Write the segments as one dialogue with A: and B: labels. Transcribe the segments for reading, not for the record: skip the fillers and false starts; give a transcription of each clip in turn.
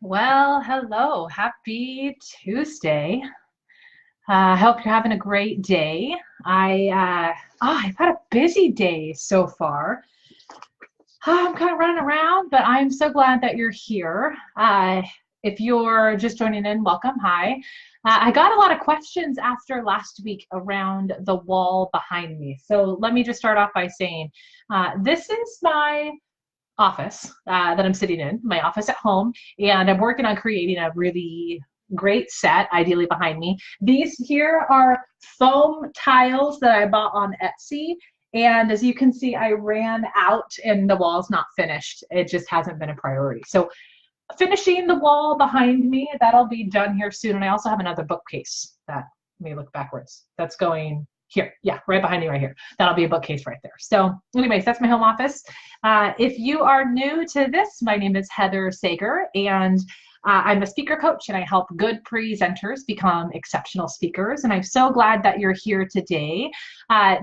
A: Well, hello. Happy Tuesday. I hope you're having a great day. I've had a busy day so far. I'm kind of running around, but I'm so glad that you're here. If you're just joining in, welcome. Hi. I got a lot of questions after last week around the wall behind me. So let me just start off by saying this is my office that I'm sitting in, my office at home, and I'm working on creating a really great set, ideally behind me. These here are foam tiles that I bought on Etsy. And as you can see, I ran out and the wall's not finished. It just hasn't been a priority. So finishing the wall behind me, that'll be done here soon. And I also have another bookcase that, let me look backwards, that's going here. Yeah, right behind me right here. That'll be a bookcase right there. So anyways, that's my home office. If you are new to this, my name is Heather Sager, and I'm a speaker coach, and I help good presenters become exceptional speakers. And I'm so glad that you're here today.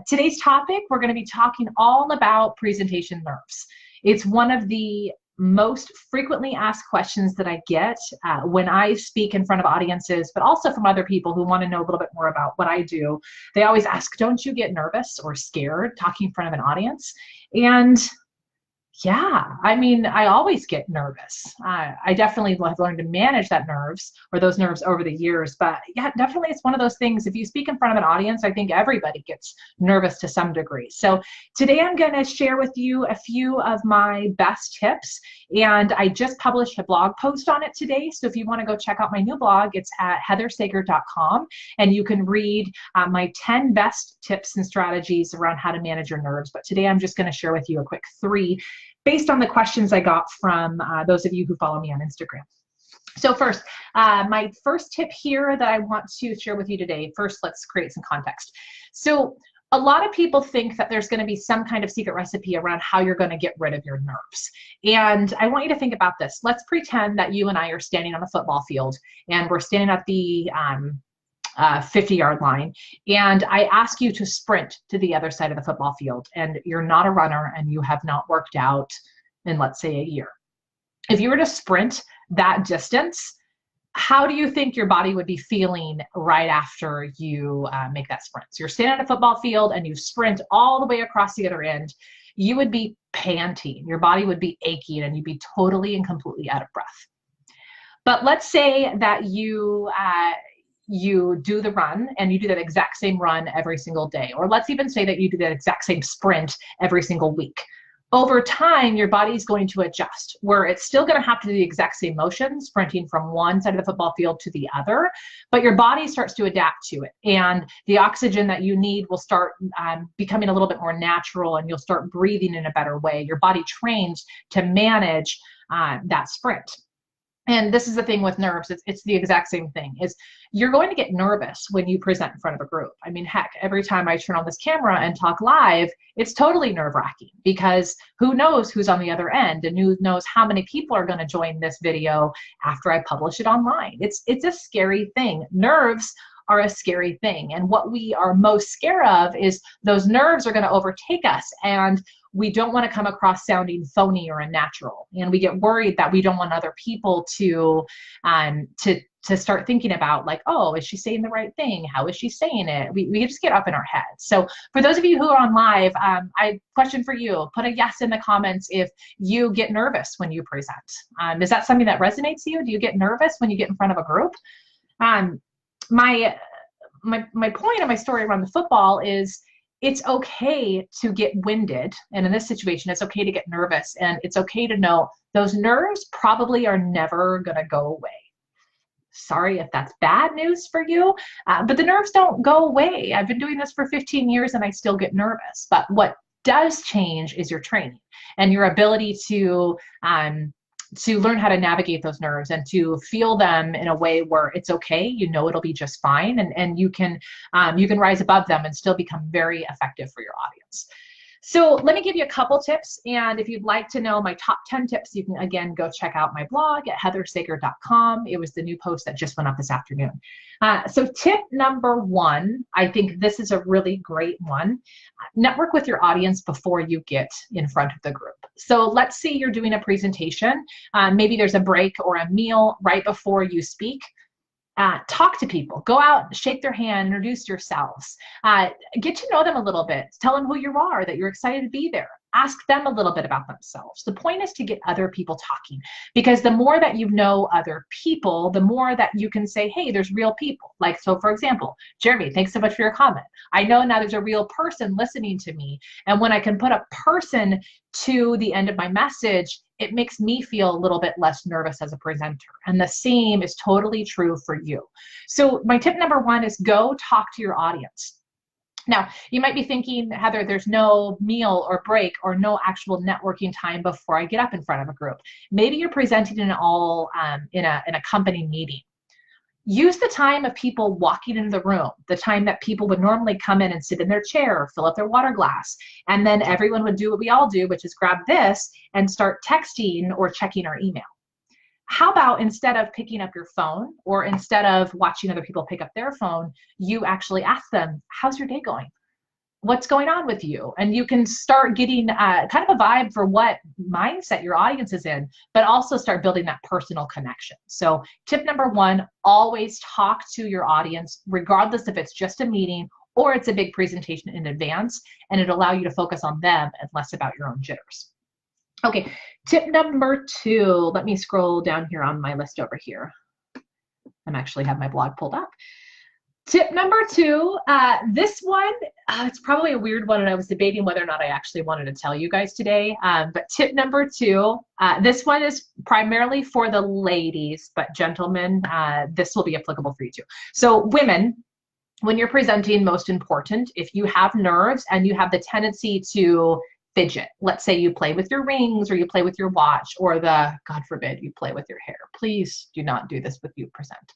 A: Today's topic, we're going to be talking all about presentation nerves. It's one of the most frequently asked questions that I get when I speak in front of audiences, but also from other people who want to know a little bit more about what I do. They always ask, don't you get nervous or scared talking in front of an audience? And yeah, I mean, I always get nervous. I definitely have learned to manage those nerves over the years. But yeah, definitely it's one of those things. If you speak in front of an audience, I think everybody gets nervous to some degree. So today I'm going to share with you a few of my best tips. And I just published a blog post on it today. So if you want to go check out my new blog, it's at heathersager.com. And you can read my 10 best tips and strategies around how to manage your nerves. But today I'm just going to share with you a quick 3 based on the questions I got from those of you who follow me on Instagram. So first, my first tip here that I want to share with you today, first let's create some context. So a lot of people think that there's going to be some kind of secret recipe around how you're going to get rid of your nerves. And I want you to think about this. Let's pretend that you and I are standing on a football field and we're standing at the 50-yard line, and I ask you to sprint to the other side of the football field, and you're not a runner and you have not worked out in, let's say, a year. If you were to sprint that distance, how do you think your body would be feeling right after you make that sprint? So you're standing on a football field and you sprint all the way across the other end. You would be panting. Your body would be aching and you'd be totally and completely out of breath. But let's say that you do the run and you do that exact same run every single day. Or let's even say that you do that exact same sprint every single week. Over time, your body's going to adjust, where it's still going to have to do the exact same motion, sprinting from one side of the football field to the other, but your body starts to adapt to it. And the oxygen that you need will start becoming a little bit more natural, and you'll start breathing in a better way. Your body trains to manage that sprint. And this is the thing with nerves, it's the exact same thing, is you're going to get nervous when you present in front of a group. I mean, heck, every time I turn on this camera and talk live, it's totally nerve-wracking because who knows who's on the other end and who knows how many people are going to join this video after I publish it online. It's a scary thing. Nerves are a scary thing. And what we are most scared of is those nerves are going to overtake us, and we don't want to come across sounding phony or unnatural. And we get worried that we don't want other people to start thinking about, like, oh, is she saying the right thing? How is she saying it? We just get up in our heads. So for those of you who are on live, I question for you, put a yes in the comments if you get nervous when you present. Is that something that resonates to you? Do you get nervous when you get in front of a group? My point of my story around the football is it's okay to get winded. And in this situation, it's okay to get nervous. And it's okay to know those nerves probably are never going to go away. Sorry if that's bad news for you, but the nerves don't go away. I've been doing this for 15 years and I still get nervous. But what does change is your training and your ability to learn how to navigate those nerves and to feel them in a way where it's okay, you know it'll be just fine, and you can rise above them and still become very effective for your audience. So let me give you a couple tips. And if you'd like to know my top 10 tips, you can again go check out my blog at heathersager.com. It was the new post that just went up this afternoon. So tip number one, I think this is a really great one. Network with your audience before you get in front of the group. So let's say you're doing a presentation. Maybe there's a break or a meal right before you speak. Talk to people, go out, shake their hand, introduce yourselves, get to know them a little bit, tell them who you are, that you're excited to be there, ask them a little bit about themselves. The point is to get other people talking, because the more that you know other people, the more that you can say, hey, there's real people. Like, so for example, Jeremy, thanks so much for your comment. I know now there's a real person listening to me. And when I can put a person to the end of my message, it makes me feel a little bit less nervous as a presenter. And the same is totally true for you. So my tip number one is go talk to your audience. Now, you might be thinking, Heather, there's no meal or break or no actual networking time before I get up in front of a group. Maybe you're presenting in a company meeting. Use the time of people walking into the room, the time that people would normally come in and sit in their chair or fill up their water glass. And then everyone would do what we all do, which is grab this and start texting or checking our email. How about instead of picking up your phone or instead of watching other people pick up their phone, you actually ask them, how's your day going? What's going on with you? And you can start getting kind of a vibe for what mindset your audience is in, but also start building that personal connection. So tip number one, always talk to your audience, regardless if it's just a meeting or it's a big presentation in advance, and it'll allow you to focus on them and less about your own jitters. Okay, tip number two, let me scroll down here on my list over here. I'm actually have my blog pulled up. Tip number two, this one, it's probably a weird one, and I was debating whether or not I actually wanted to tell you guys today. But tip number two, this one is primarily for the ladies, but gentlemen, this will be applicable for you too. So women, when you're presenting, most important, if you have nerves and you have the tendency to fidget, let's say you play with your rings or you play with your watch, or God forbid, you play with your hair. Please do not do this with you present.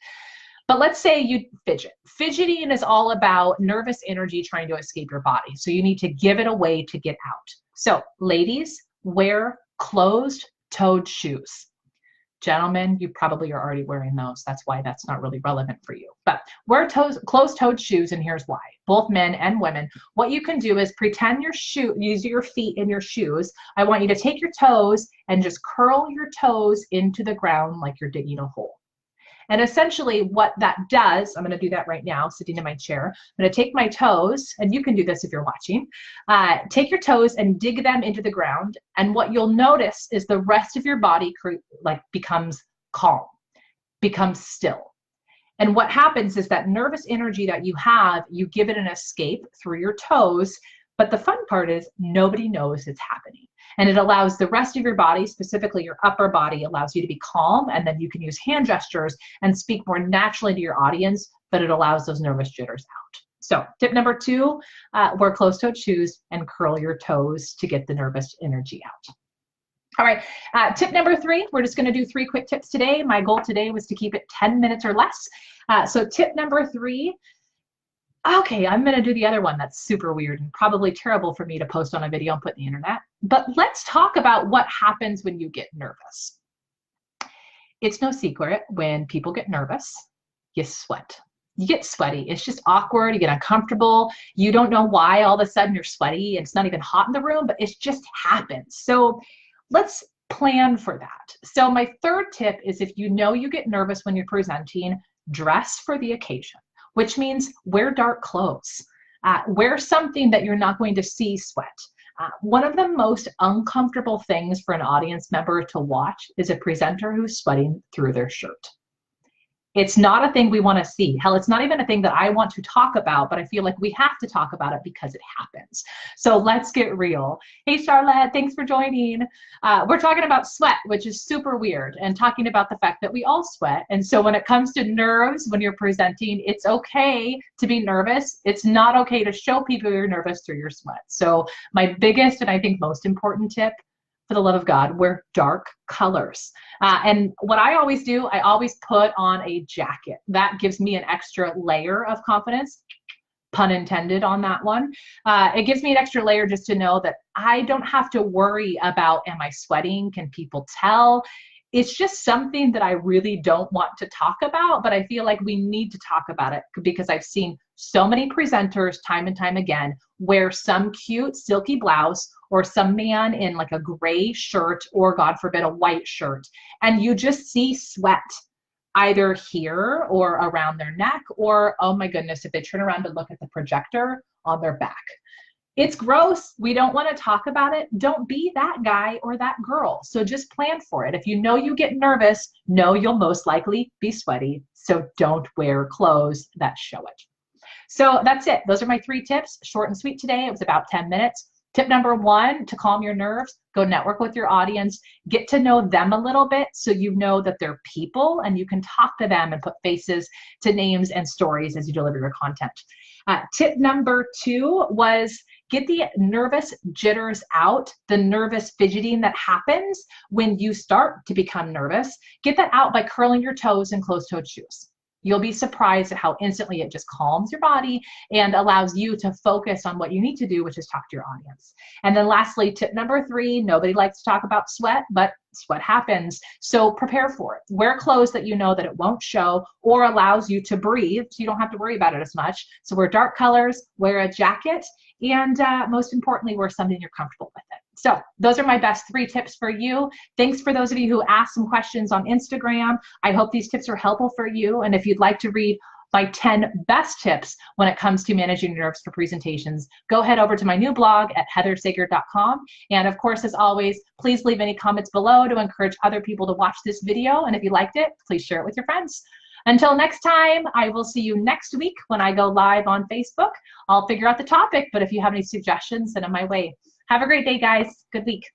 A: But let's say you fidget. Fidgeting is all about nervous energy trying to escape your body. So you need to give it away to get out. So ladies, wear closed-toed shoes. Gentlemen, you probably are already wearing those. That's why that's not really relevant for you. But wear closed-toed shoes, and here's why. Both men and women. What you can do is pretend use your feet in your shoes. I want you to take your toes and just curl your toes into the ground like you're digging a hole. And essentially what that does, I'm going to do that right now, sitting in my chair. I'm going to take my toes, and you can do this if you're watching. Take your toes and dig them into the ground. And what you'll notice is the rest of your body becomes calm, becomes still. And what happens is that nervous energy that you have, you give it an escape through your toes. But the fun part is nobody knows it's happening. And it allows the rest of your body, specifically your upper body, allows you to be calm. And then you can use hand gestures and speak more naturally to your audience, but it allows those nervous jitters out. So tip number two, wear closed-toed shoes and curl your toes to get the nervous energy out. All right, tip number three, we're just gonna do 3 quick tips today. My goal today was to keep it 10 minutes or less. So tip number three, okay, I'm going to do the other one that's super weird and probably terrible for me to post on a video and put in the internet. But let's talk about what happens when you get nervous. It's no secret when people get nervous, you sweat. You get sweaty. It's just awkward. You get uncomfortable. You don't know why all of a sudden you're sweaty. It's not even hot in the room, but it just happens. So let's plan for that. So my third tip is, if you know you get nervous when you're presenting, dress for the occasion, which means wear dark clothes. Wear something that you're not going to see sweat. One of the most uncomfortable things for an audience member to watch is a presenter who's sweating through their shirt. It's not a thing we want to see. Hell, it's not even a thing that I want to talk about, but I feel like we have to talk about it because it happens. So let's get real. Hey, Charlotte, thanks for joining. We're talking about sweat, which is super weird, and talking about the fact that we all sweat. And so when it comes to nerves, when you're presenting, it's okay to be nervous. It's not okay to show people you're nervous through your sweat. So my biggest and I think most important tip, for the love of God, wear dark colors. And what I always do, I always put on a jacket. That gives me an extra layer of confidence. pun intended on that one. It gives me an extra layer just to know that I don't have to worry about, am I sweating? Can people tell? It's just something that I really don't want to talk about, but I feel like we need to talk about it because I've seen so many presenters time and time again wear some cute silky blouse or some man in like a gray shirt or, God forbid, a white shirt, and you just see sweat either here or around their neck, or, oh my goodness, if they turn around to look at the projector, on their back. It's gross. We don't want to talk about it. Don't be that guy or that girl. So just plan for it. If you know you get nervous, know you'll most likely be sweaty. So don't wear clothes that show it. So that's it. Those are my 3 tips. Short and sweet today. It was about 10 minutes. Tip number 1, to calm your nerves, go network with your audience, get to know them a little bit so you know that they're people and you can talk to them and put faces to names and stories as you deliver your content. Tip number 2 was get the nervous jitters out, the nervous fidgeting that happens when you start to become nervous. Get that out by curling your toes in closed-toed shoes. You'll be surprised at how instantly it just calms your body and allows you to focus on what you need to do, which is talk to your audience. And then lastly, tip number 3, nobody likes to talk about sweat, but sweat happens. So prepare for it. Wear clothes that you know that it won't show or allows you to breathe, so you don't have to worry about it as much. So wear dark colors, wear a jacket, and most importantly, wear something you're comfortable with it. So those are my best 3 tips for you. Thanks for those of you who asked some questions on Instagram. I hope these tips are helpful for you. And if you'd like to read my 10 best tips when it comes to managing nerves for presentations, go head over to my new blog at heathersager.com. And of course, as always, please leave any comments below to encourage other people to watch this video. And if you liked it, please share it with your friends. Until next time, I will see you next week when I go live on Facebook. I'll figure out the topic, but if you have any suggestions, send them my way. Have a great day, guys. Good week.